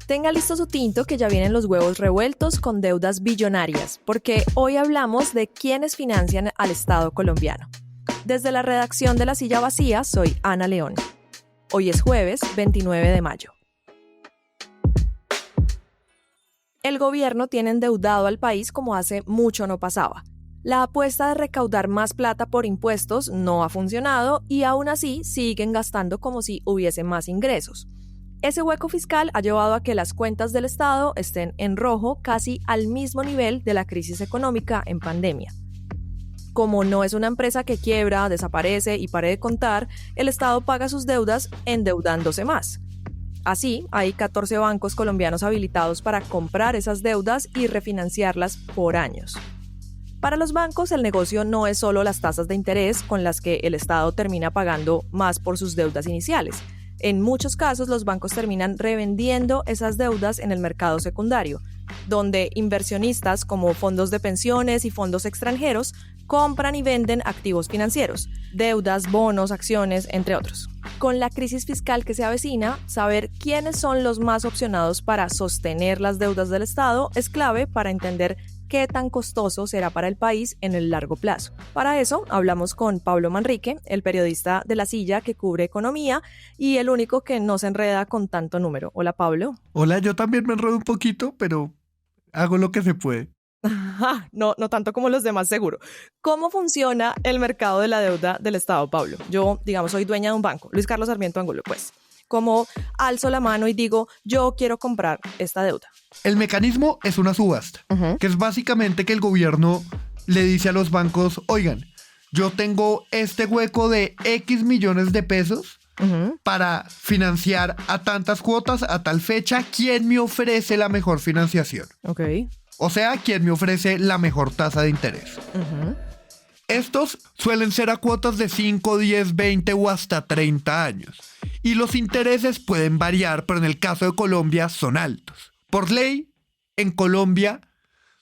Tenga listo su tinto que ya vienen los huevos revueltos con deudas billonarias, porque hoy hablamos de quiénes financian al Estado colombiano. Desde la redacción de La Silla Vacía, soy Ana León. Hoy es jueves 29 de mayo. El gobierno tiene endeudado al país como hace mucho no pasaba. La apuesta de recaudar más plata por impuestos no ha funcionado y aún así siguen gastando como si hubiese más ingresos. Ese hueco fiscal ha llevado a que las cuentas del Estado estén en rojo casi al mismo nivel de la crisis económica en pandemia. Como no es una empresa que quiebra, desaparece y pare de contar, el Estado paga sus deudas endeudándose más. Así, hay 14 bancos colombianos habilitados para comprar esas deudas y refinanciarlas por años. Para los bancos, el negocio no es solo las tasas de interés con las que el Estado termina pagando más por sus deudas iniciales. En muchos casos, los bancos terminan revendiendo esas deudas en el mercado secundario, donde inversionistas como fondos de pensiones y fondos extranjeros compran y venden activos financieros, deudas, bonos, acciones, entre otros. Con la crisis fiscal que se avecina, saber quiénes son los más opcionados para sostener las deudas del Estado es clave para entender qué tan costoso será para el país en el largo plazo. Para eso, hablamos con Pablo Manrique, el periodista de La Silla que cubre economía y el único que no se enreda con tanto número. Hola, Pablo. Hola, yo también me enredo un poquito, pero hago lo que se puede. No tanto como los demás, seguro. ¿Cómo funciona el mercado de la deuda del Estado, Pablo? Yo, soy dueña de un banco, Luis Carlos Sarmiento Angulo, pues. ¿Cómo alzo la mano y digo, yo quiero comprar esta deuda? El mecanismo es una subasta, que es básicamente que el gobierno le dice a los bancos, oigan, yo tengo este hueco de X millones de pesos para financiar a tantas cuotas a tal fecha. ¿Quién me ofrece la mejor financiación? O sea, ¿quién me ofrece la mejor tasa de interés? Estos suelen ser a cuotas de 5, 10, 20 o hasta 30 años. Y los intereses pueden variar, pero en el caso de Colombia son altos. Por ley, en Colombia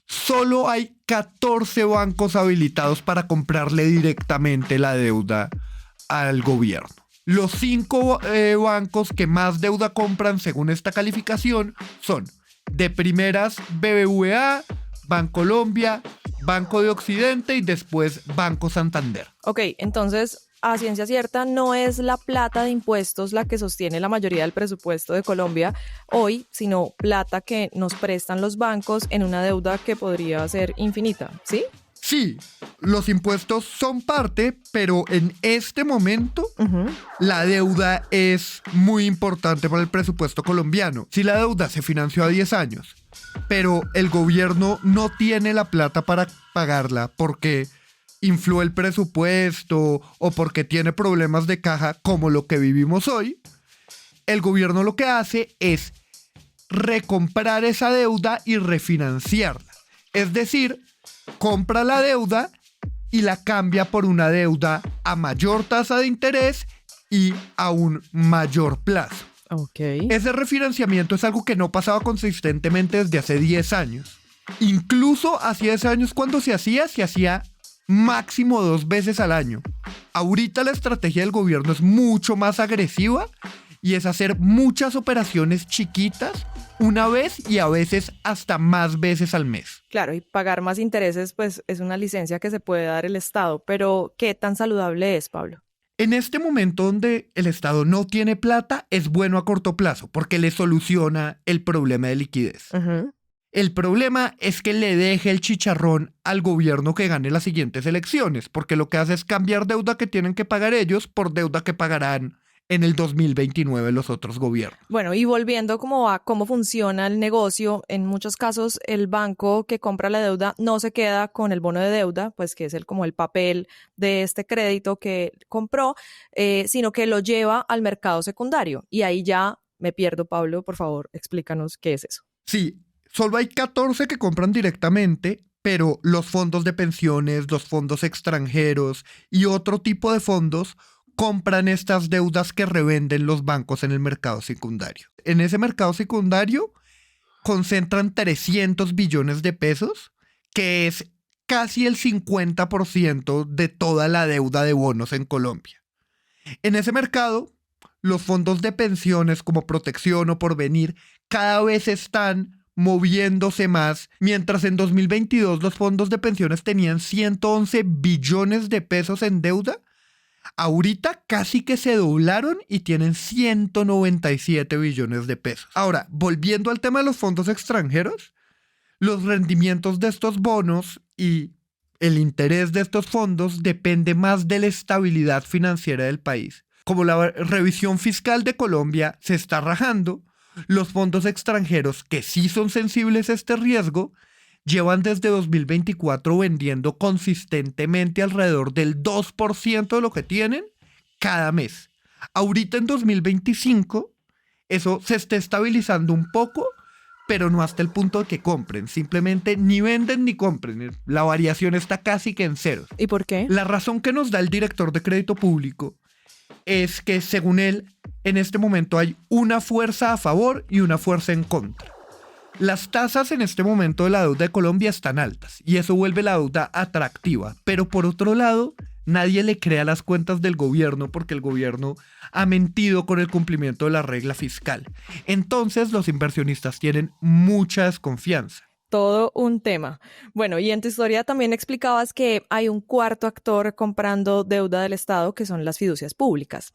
solo hay 14 bancos habilitados para comprarle directamente la deuda al gobierno. Los 5 bancos que más deuda compran según esta calificación son de primeras BBVA, Bancolombia, Banco de Occidente y después Banco Santander. Ok, entonces, a ciencia cierta, no es la plata de impuestos la que sostiene la mayoría del presupuesto de Colombia hoy, sino plata que nos prestan los bancos en una deuda que podría ser infinita, ¿sí? Sí, los impuestos son parte, pero en este momento la deuda es muy importante para el presupuesto colombiano. Si la deuda se financió a 10 años, pero el gobierno no tiene la plata para pagarla porque infló el presupuesto o porque tiene problemas de caja como lo que vivimos hoy, el gobierno lo que hace es recomprar esa deuda y refinanciarla. Es decir, compra la deuda y la cambia por una deuda a mayor tasa de interés y a un mayor plazo. Ese refinanciamiento es algo que no pasaba consistentemente desde hace 10 años. Incluso hace 10 años cuando se hacía máximo 2 veces al año. Ahorita la estrategia del gobierno es mucho más agresiva y es hacer muchas operaciones chiquitas una vez y a veces hasta más veces al mes. Claro, y pagar más intereses pues es una licencia que se puede dar el Estado, pero ¿qué tan saludable es, Pablo? En este momento donde el Estado no tiene plata, es bueno a corto plazo porque le soluciona el problema de liquidez. El problema es que le deje el chicharrón al gobierno que gane las siguientes elecciones, porque lo que hace es cambiar deuda que tienen que pagar ellos por deuda que pagarán en el 2029 los otros gobiernos. Bueno, y volviendo como a cómo funciona el negocio, en muchos casos el banco que compra la deuda no se queda con el bono de deuda, pues que es como el papel de este crédito que compró, sino que lo lleva al mercado secundario. Y ahí ya me pierdo, Pablo, por favor, explícanos qué es eso. Sí, solo hay 14 que compran directamente, pero los fondos de pensiones, los fondos extranjeros y otro tipo de fondos compran estas deudas que revenden los bancos en el mercado secundario. En ese mercado secundario concentran 300 billones de pesos, que es casi el 50% de toda la deuda de bonos en Colombia. En ese mercado, los fondos de pensiones como Protección o Porvenir cada vez están moviéndose más, mientras en 2022 los fondos de pensiones tenían 111 billones de pesos en deuda, ahorita casi que se doblaron y tienen 197 billones de pesos. Ahora, volviendo al tema de los fondos extranjeros, los rendimientos de estos bonos y el interés de estos fondos depende más de la estabilidad financiera del país. Como la revisión fiscal de Colombia se está rajando, los fondos extranjeros que sí son sensibles a este riesgo llevan desde 2024 vendiendo consistentemente alrededor del 2% de lo que tienen cada mes. Ahorita en 2025 eso se está estabilizando un poco, pero no hasta el punto de que compren. Simplemente ni venden ni compren. La variación está casi que en cero. ¿Y por qué? La razón que nos da el director de crédito público es que, según él, en este momento hay una fuerza a favor y una fuerza en contra. Las tasas en este momento de la deuda de Colombia están altas y eso vuelve la deuda atractiva. Pero por otro lado, nadie le cree a las cuentas del gobierno porque el gobierno ha mentido con el cumplimiento de la regla fiscal. Entonces los inversionistas tienen mucha desconfianza. Todo un tema. Bueno, y en tu historia también explicabas que hay un cuarto actor comprando deuda del Estado, que son las fiducias públicas.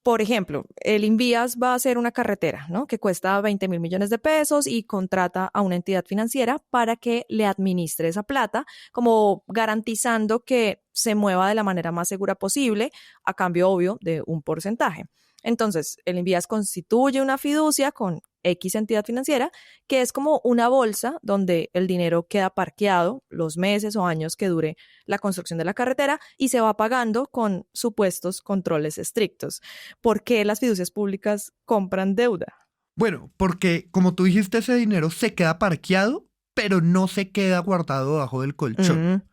Por ejemplo, el Invías va a hacer una carretera, ¿no?, que cuesta 20.000 millones de pesos y contrata a una entidad financiera para que le administre esa plata, como garantizando que se mueva de la manera más segura posible, a cambio, obvio, de un porcentaje. Entonces, el Invías constituye una fiducia con X entidad financiera, que es como una bolsa donde el dinero queda parqueado los meses o años que dure la construcción de la carretera y se va pagando con supuestos controles estrictos. ¿Por qué las fiducias públicas compran deuda? Bueno, porque como tú dijiste, ese dinero se queda parqueado, pero no se queda guardado debajo del colchón.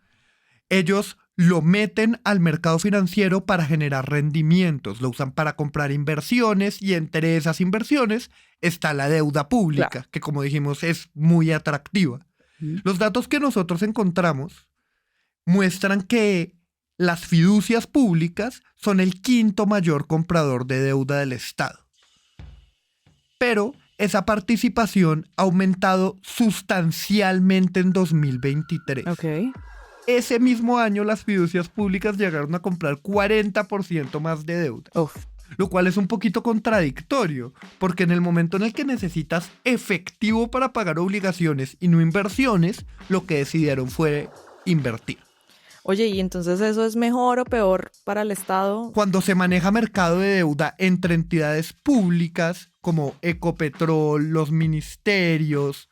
Ellos lo meten al mercado financiero para generar rendimientos, lo usan para comprar inversiones y entre esas inversiones está la deuda pública, que como dijimos es muy atractiva. Los datos que nosotros encontramos muestran que las fiducias públicas son el quinto mayor comprador de deuda del Estado. Pero esa participación ha aumentado sustancialmente en 2023. Okay. Ese mismo año las fiducias públicas llegaron a comprar 40% más de deuda. Lo cual es un poquito contradictorio, porque en el momento en el que necesitas efectivo para pagar obligaciones y no inversiones, lo que decidieron fue invertir. Oye, ¿y entonces eso es mejor o peor para el Estado? Cuando se maneja mercado de deuda entre entidades públicas como Ecopetrol, los ministerios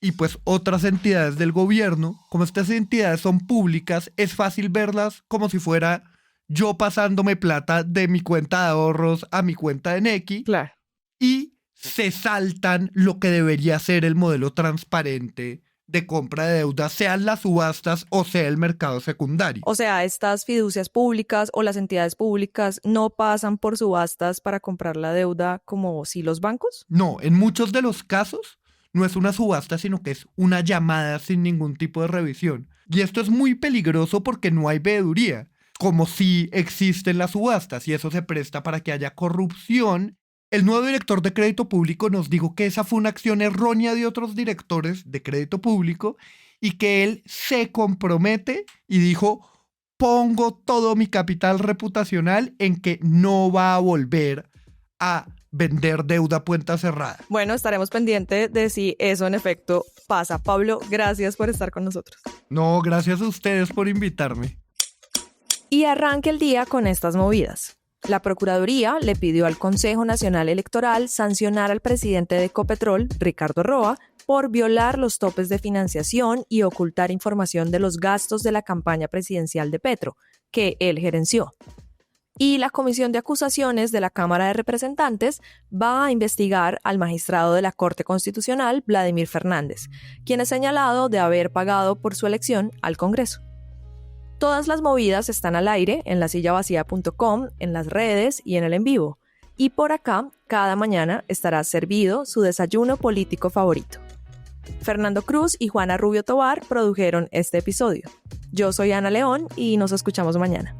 y pues otras entidades del gobierno, como estas entidades son públicas, es fácil verlas como si fuera yo pasándome plata de mi cuenta de ahorros a mi cuenta de Nequi. Claro. Y se saltan lo que debería ser el modelo transparente de compra de deuda, sean las subastas o sea el mercado secundario. O sea, estas fiducias públicas o las entidades públicas no pasan por subastas para comprar la deuda como si los bancos. No, en muchos de los casos no es una subasta, sino que es una llamada sin ningún tipo de revisión. Y esto es muy peligroso porque no hay veeduría, como si existen las subastas, y eso se presta para que haya corrupción. El nuevo director de crédito público nos dijo que esa fue una acción errónea de otros directores de crédito público y que él se compromete y dijo: pongo todo mi capital reputacional en que no va a volver a vender deuda a puerta cerrada. Bueno, estaremos pendientes de si eso en efecto pasa. Pablo, gracias por estar con nosotros. No, gracias a ustedes por invitarme. Y arranque el día con estas movidas. La Procuraduría le pidió al Consejo Nacional Electoral sancionar al presidente de Ecopetrol, Ricardo Roa, por violar los topes de financiación y ocultar información de los gastos de la campaña presidencial de Petro, que él gerenció. Y la Comisión de Acusaciones de la Cámara de Representantes va a investigar al magistrado de la Corte Constitucional, Vladimir Fernández, quien es señalado de haber pagado por su elección al Congreso. Todas las movidas están al aire en lasillavacía.com, en las redes y en el en vivo. Y por acá, cada mañana estará servido su desayuno político favorito. Fernando Cruz y Juana Rubio Tovar produjeron este episodio. Yo soy Ana León y nos escuchamos mañana.